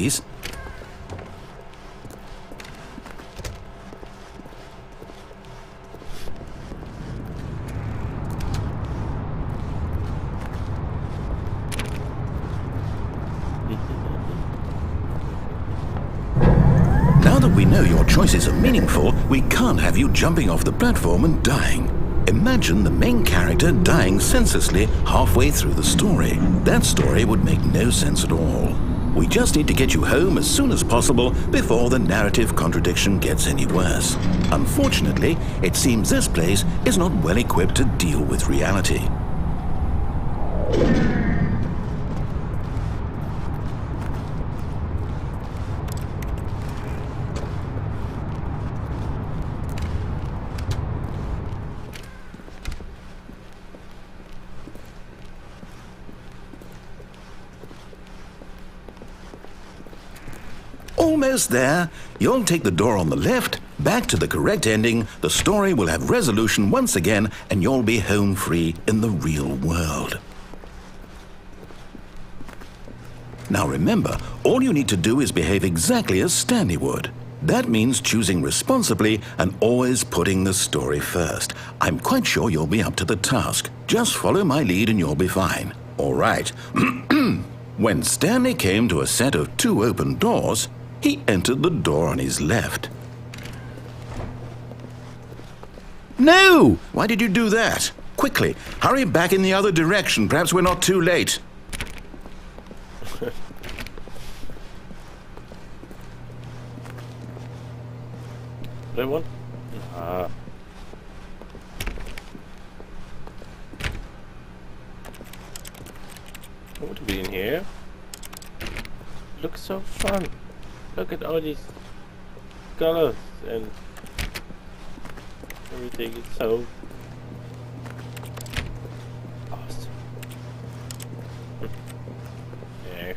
please. Now that we know your choices are meaningful, we can't have you jumping off the platform and dying. Imagine the main character dying senselessly halfway through the story. That story would make no sense at all. We just need to get you home as soon as possible before the narrative contradiction gets any worse. Unfortunately, it seems this place is not well equipped to deal with reality. Almost there. You'll take the door on the left, back to the correct ending, the story will have resolution once again, and you'll be home free in the real world. Now remember, all you need to do is behave exactly as Stanley would. That means choosing responsibly and always putting the story first. I'm quite sure you'll be up to the task. Just follow my lead and you'll be fine. All right. When Stanley came to a set of 2 open doors, he entered the door on his left. No! Why did you do that? Quickly, hurry back in the other direction. Perhaps we're not too late. That one? Ah. I want to be in here. Looks so fun. Look at all these colors and everything is so awesome. Yeah.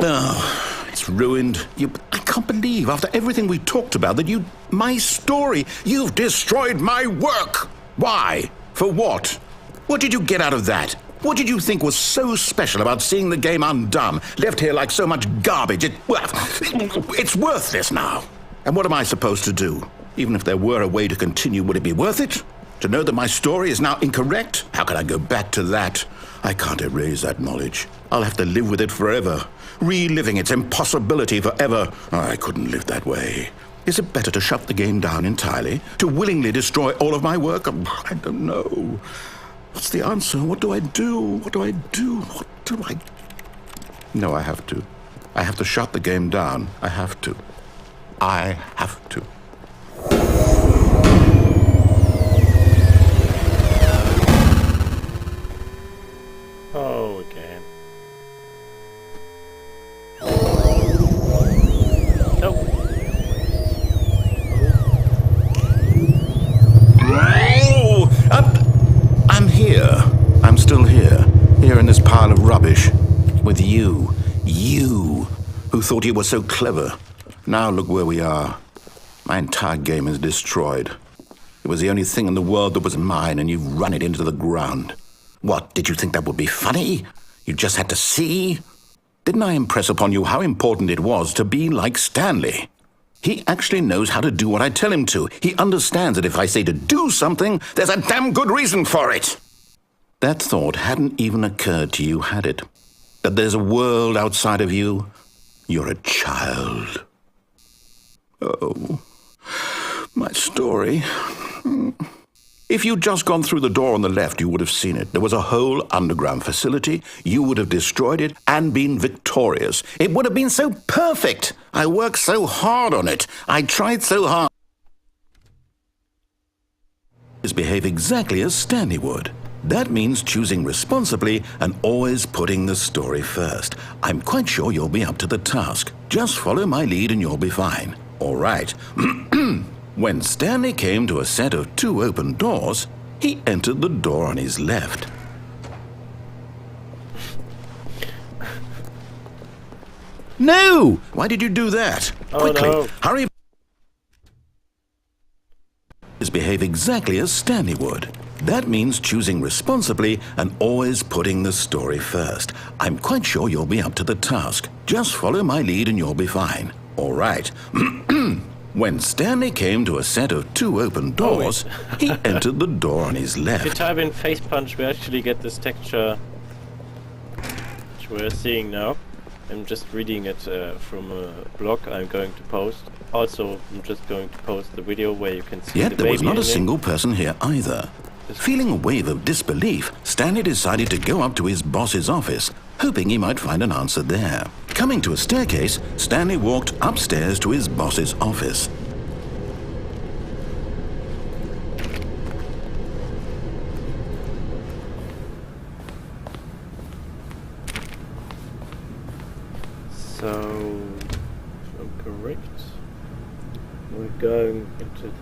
Oh, it's ruined. I can't believe, after everything we talked about, that my story, you've destroyed my work. Why? For what? What did you get out of that? What did you think was so special about seeing the game undone, left here like so much garbage? It's worthless now. And what am I supposed to do? Even if there were a way to continue, would it be worth it? To know that my story is now incorrect? How can I go back to that? I can't erase that knowledge. I'll have to live with it forever, reliving its impossibility forever. I couldn't live that way. Is it better to shut the game down entirely? To willingly destroy all of my work? I don't know. What's the answer? What do I do? What do I do? What do I... No, I have to. I have to shut the game down. I have to. I have to. Oh, again. Nope. I'm here. I'm still here. Here in this pile of rubbish. With you. You, who thought you were so clever. Now look where we are. My entire game is destroyed. It was the only thing in the world that was mine, and you've run it into the ground. What, did you think that would be funny? You just had to see? Didn't I impress upon you how important it was to be like Stanley? He actually knows how to do what I tell him to. He understands that if I say to do something, there's a damn good reason for it. That thought hadn't even occurred to you, had it? That there's a world outside of you? You're a child. Oh, my story. If you'd just gone through the door on the left, you would have seen it. There was a whole underground facility. You would have destroyed it and been victorious. It would have been so perfect. I worked so hard on it. I tried so hard. Behave exactly as Stanley would. That means choosing responsibly and always putting the story first. I'm quite sure you'll be up to the task. Just follow my lead and you'll be fine. All right. When Stanley came to a set of 2 open doors, he entered the door on his left. No! Why did you do that? Oh, Quickly, no. hurry. Behave exactly as Stanley would. That means choosing responsibly and always putting the story first. I'm quite sure you'll be up to the task. Just follow my lead and you'll be fine. All right. When Stanley came to a set of 2 open doors, he entered the door on his left. If you type in face punch, we actually get this texture which we're seeing now. I'm just reading it from a blog I'm going to post. Also, I'm just going to post the video where you can see Yet the there was baby not a in it. single person here either. Feeling a wave of disbelief, Stanley decided to go up to his boss's office, hoping he might find an answer there. Coming to a staircase, Stanley walked upstairs to his boss's office. So, if I'm correct, we're going into the...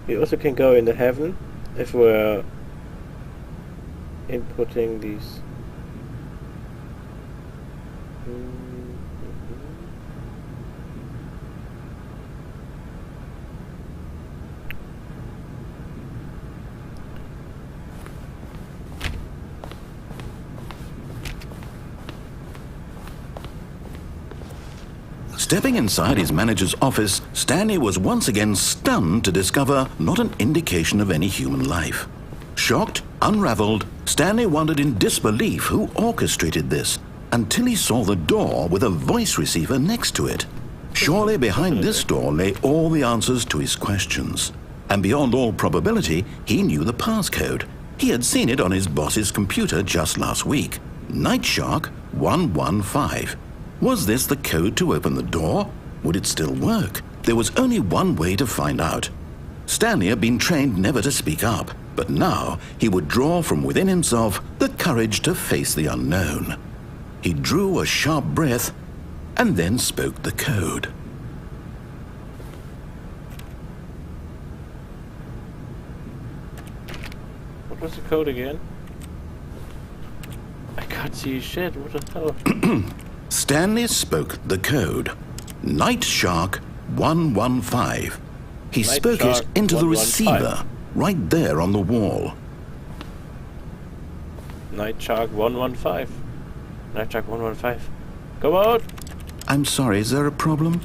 We also can go into heaven if we're inputting these. Stepping inside his manager's office, Stanley was once again stunned to discover not an indication of any human life. Shocked, unraveled, Stanley wondered in disbelief who orchestrated this, until he saw the door with a voice receiver next to it. Surely behind this door lay all the answers to his questions. And beyond all probability, he knew the passcode. He had seen it on his boss's computer just last week. Night Shark 115. Was this the code to open the door? Would it still work? There was only one way to find out. Stanley had been trained never to speak up, but now he would draw from within himself the courage to face the unknown. He drew a sharp breath and then spoke the code. What was the code again? I can't see shit, what the hell? Stanley spoke the code. Night Shark 115. He Night spoke Shark it into the 115. receiver, right there on the wall. Night Shark 115. Night Shark 115. Come on! I'm sorry, is there a problem?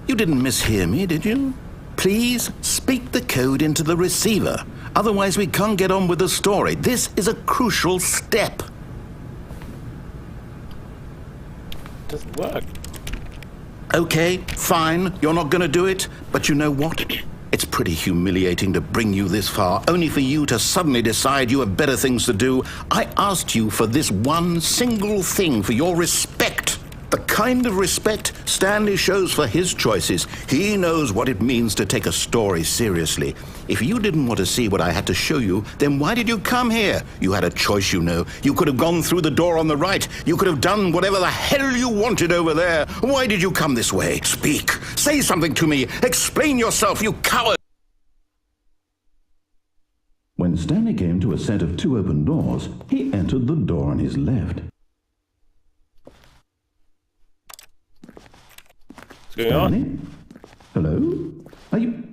You didn't mishear me, did you? Please speak the code into the receiver. Otherwise we can't get on with the story. This is a crucial step. Doesn't work. Okay, fine, you're not going to do it, but you know what? It's pretty humiliating to bring you this far, only for you to suddenly decide you have better things to do. I asked you for this one single thing, for your respect. The kind of respect Stanley shows for his choices. He knows what it means to take a story seriously. If you didn't want to see what I had to show you, then why did you come here? You had a choice, you know. You could have gone through the door on the right. You could have done whatever the hell you wanted over there. Why did you come this way? Speak. Say something to me. Explain yourself, you coward. When Stanley came to a set of 2 open doors, he entered the door on his left. What's going on? Stanley? Hello? Are you...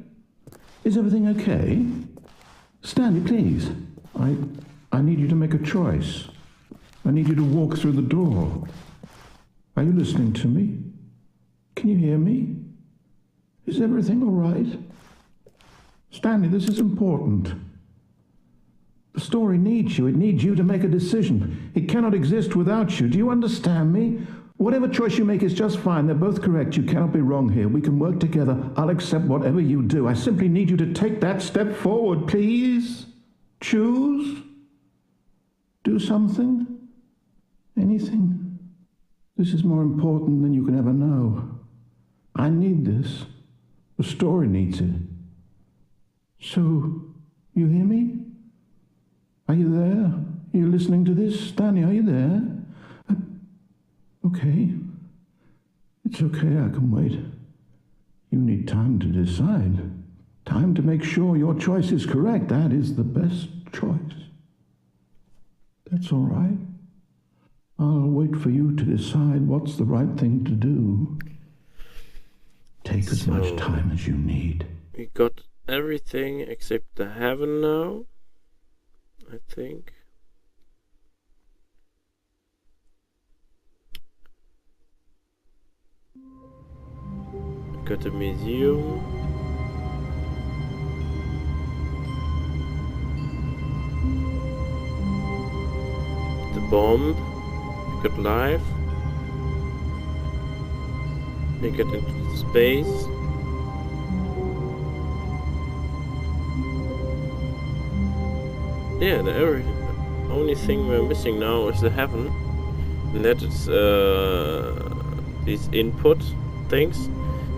Is everything okay? Stanley, please. I need you to make a choice. I need you to walk through the door. Are you listening to me? Can you hear me? Is everything all right? Stanley, this is important. The story needs you. It needs you to make a decision. It cannot exist without you. Do you understand me? Whatever choice you make is just fine. They're both correct. You cannot be wrong here. We can work together. I'll accept whatever you do. I simply need you to take that step forward, please. Choose. Do something. Anything. This is more important than you can ever know. I need this. The story needs it. So, you hear me? Are you there? Are you listening to this? Stanley, are you there? Okay. It's okay, I can wait. You need time to decide. Time to make sure your choice is correct. That is the best choice. That's all right. I'll wait for you to decide what's the right thing to do. Take as much time as you need. We got everything except the heaven now, I think. We got the museum. The bomb. We got life. We get into space. Yeah, the only thing we're missing now is the heaven. And that is these input things.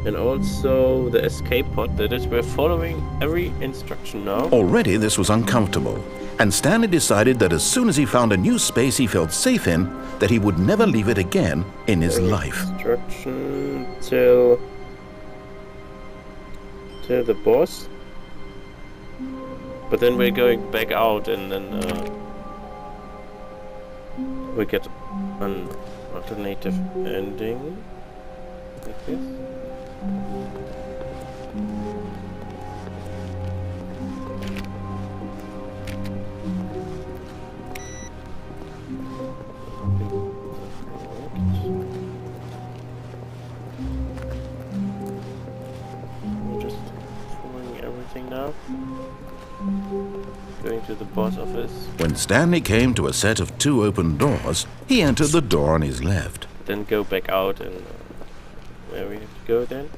And also the escape pod. That is, we're following every instruction now. Already this was uncomfortable, and Stanley decided that as soon as he found a new space he felt safe in, that he would never leave it again in his life. Instruction till the boss. But then we're going back out, and then we get an alternative ending, like this. We're just following everything now. Going to the boss office. When Stanley came to a set of 2 open doors, he entered the door on his left. Then go back out, and where we have to go then?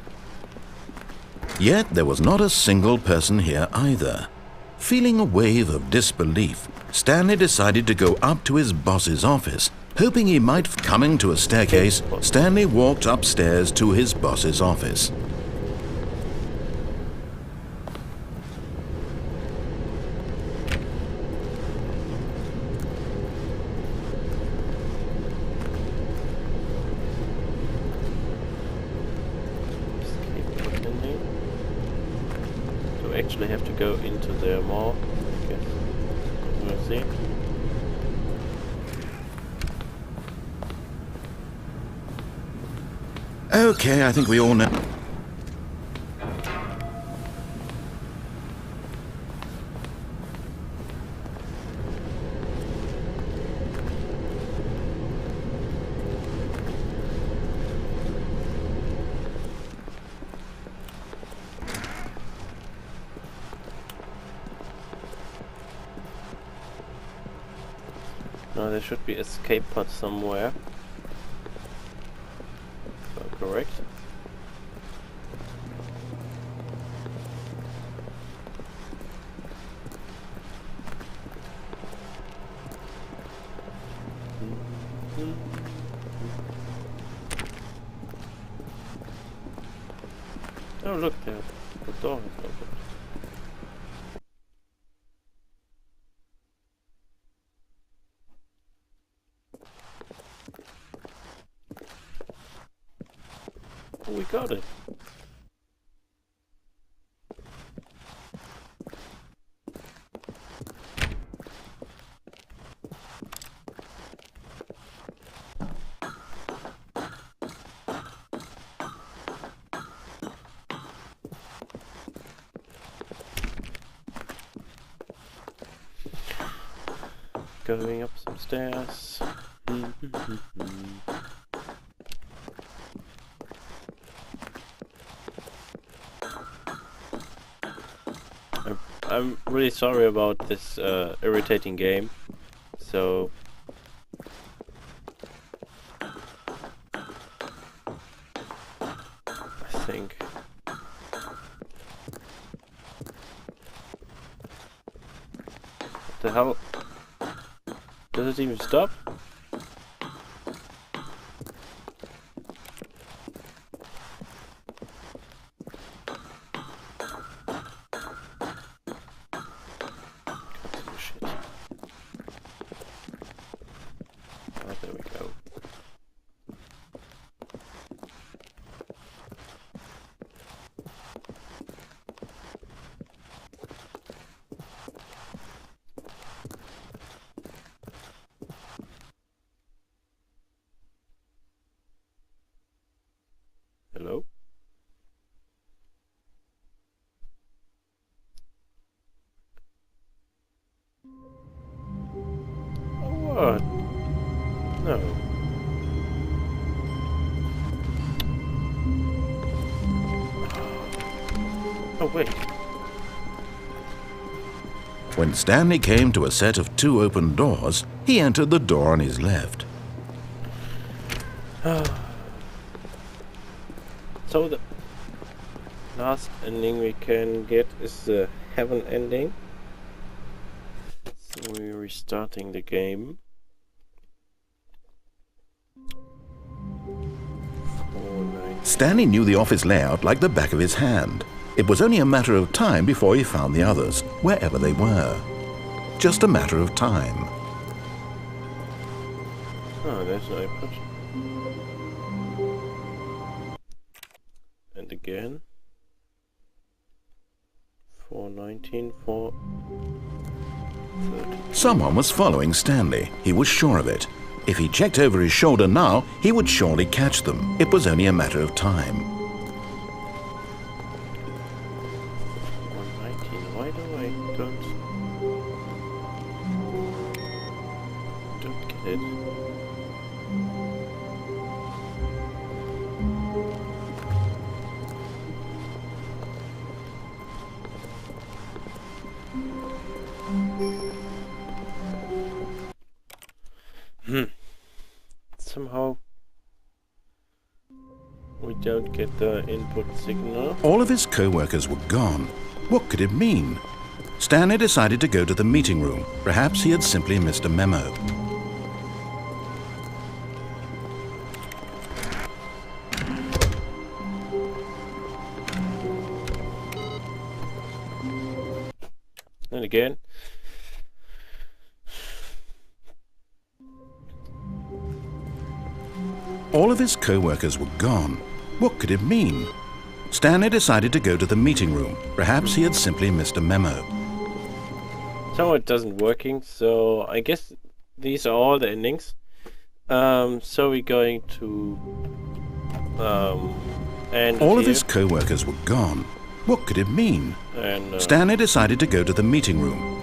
Yet there was not a single person here either. Feeling a wave of disbelief, Stanley decided to go up to his boss's office, hoping he might. Coming to a staircase, Stanley walked upstairs to his boss's office. Actually have to go into there more, I guess. We'll see. Okay, I think we all know. No, there should be escape pod somewhere. If I'm correct. Oh look, there, the door is open. Oh, we got it. Going up some stairs. I'm really sorry about this irritating game. So I think what the hell? Does it even stop? Shit. Oh, there we go. Oh, wait. When Stanley came to a set of 2 open doors, he entered the door on his left. So the last ending we can get is the heaven ending. So we're restarting the game. 490. Stanley knew the office layout like the back of his hand. It was only a matter of time before he found the others, wherever they were. Just a matter of time. Oh, there's no input. And again. 419, 430. Someone was following Stanley. He was sure of it. If he checked over his shoulder now, he would surely catch them. It was only a matter of time. 119. Why do I don't get it? Somehow we don't get the input signal. All of his co-workers were gone. What could it mean? Stanley decided to go to the meeting room. Perhaps he had simply missed a memo. And again. All of his co-workers were gone. What could it mean? Stanley decided to go to the meeting room. Perhaps he had simply missed a memo. Somehow it doesn't working, so I guess these are all the endings. So we're going to end All of here. his co-workers were gone. What could it mean? And Stanley decided to go to the meeting room.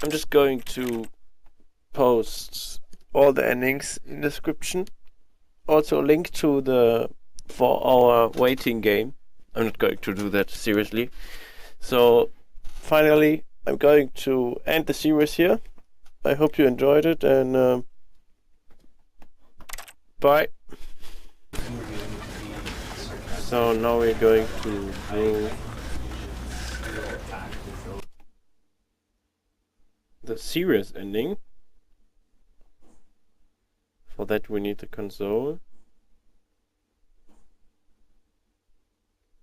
I'm just going to post all the endings in the description. Also a link to the for our waiting game. I'm not going to do that seriously. So finally I'm going to end the series here. I hope you enjoyed it, and bye. So now we're going to do the serious ending. For that we need the console.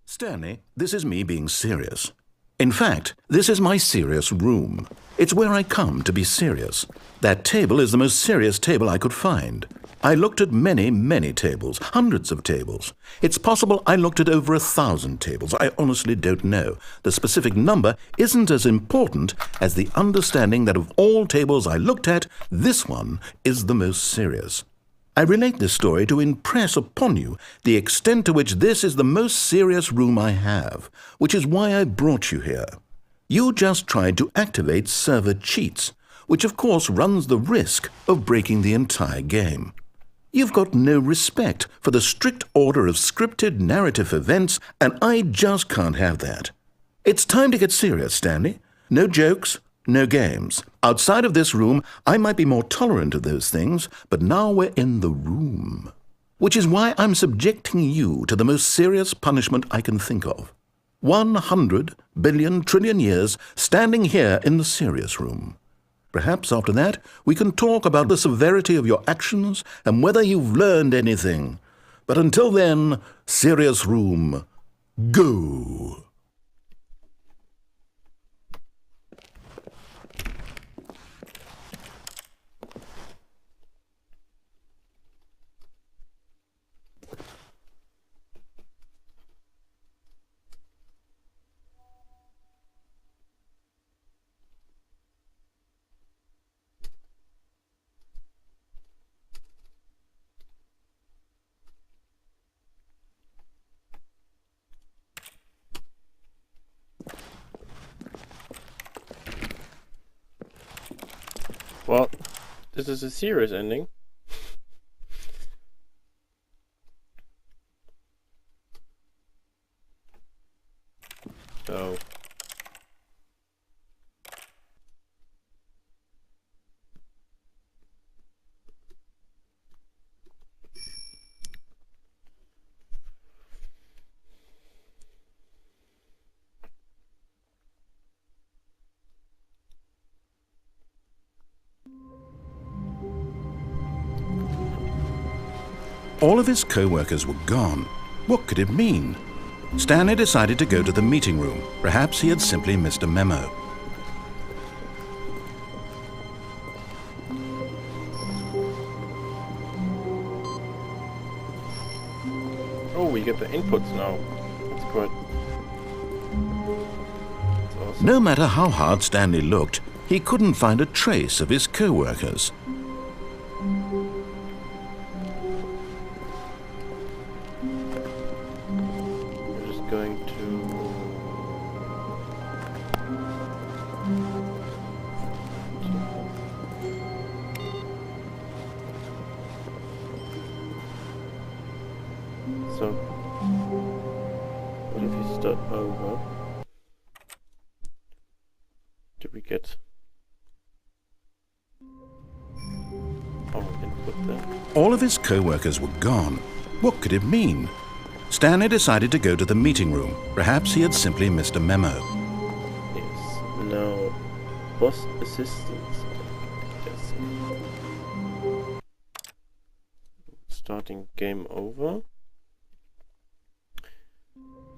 Stanley, this is me being serious. In fact, this is my serious room. It's where I come to be serious. That table is the most serious table I could find. I looked at many, many tables, hundreds of tables. It's possible I looked at over 1,000 tables. I honestly don't know. The specific number isn't as important as the understanding that of all tables I looked at, this one is the most serious. I relate this story to impress upon you the extent to which this is the most serious room I have, which is why I brought you here. You just tried to activate server cheats, which of course runs the risk of breaking the entire game. You've got no respect for the strict order of scripted narrative events, and I just can't have that. It's time to get serious, Stanley. No jokes, no games. Outside of this room, I might be more tolerant of those things, but now we're in the room. Which is why I'm subjecting you to the most serious punishment I can think of. 100 billion trillion years standing here in the serious room. Perhaps after that, we can talk about the severity of your actions and whether you've learned anything. But until then, serious room, go. Well, this is a serious ending. So All of his co-workers were gone. What could it mean? Stanley decided to go to the meeting room. Perhaps he had simply missed a memo. oh, we get the inputs now. That's quite. That's awesome. No matter how hard Stanley looked, he couldn't find a trace of his co-workers. We're just going to. So, what if we start over? Did we get input there? All of his co-workers were gone. What could it mean? Stanley decided to go to the meeting room. Perhaps he had simply missed a memo. Yes. Now, boss assistants. Yes. Starting game over.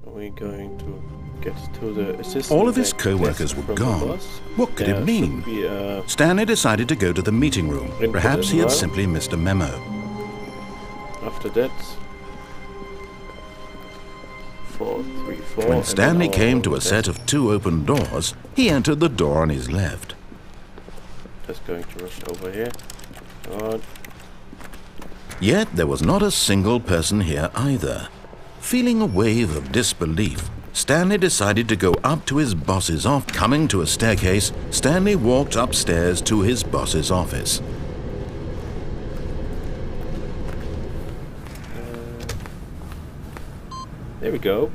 Are we going to get to the assistant? All of his desk co-workers from were the gone. boss? What could There it mean? should be a Stanley decided to go to the meeting room. Input Perhaps as he had well. simply missed a memo. after that. 4, 3, 4. When and Stanley then came to a desk. set of 2 open doors, he entered the door on his left. Just going to rush over here. God. Yet there was not a single person here either. Feeling a wave of disbelief, Stanley decided to go up to his boss's office. Coming to a staircase, Stanley walked upstairs to his boss's office. There we go.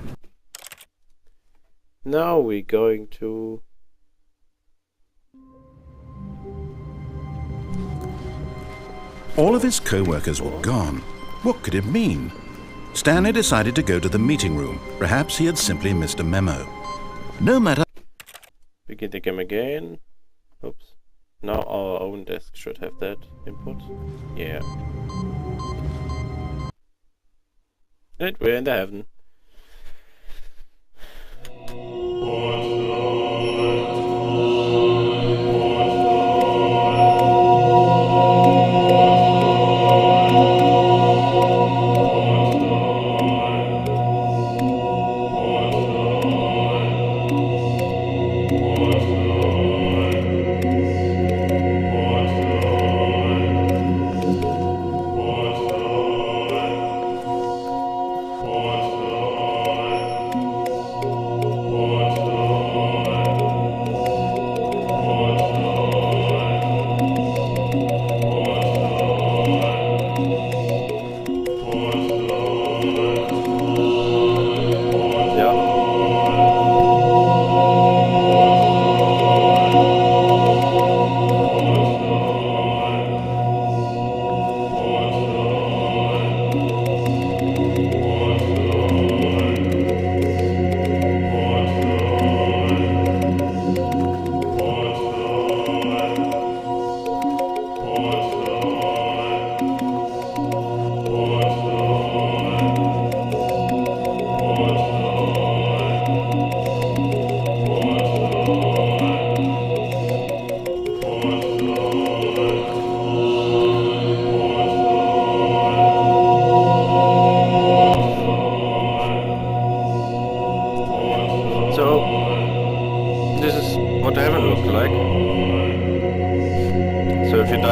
Now we're going to... All of his co-workers were gone. What could it mean? Stanley decided to go to the meeting room. Perhaps he had simply missed a memo. No matter... Begin the game again. Oops. Now our own desk should have that input. Yeah. And we're in the heaven.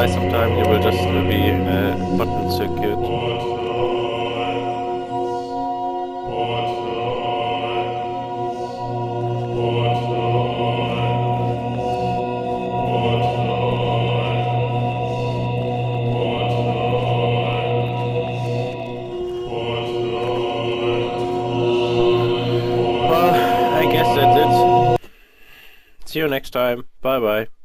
Sometime you will just be in a button circuit. Well, I guess that's See you next time. Bye bye.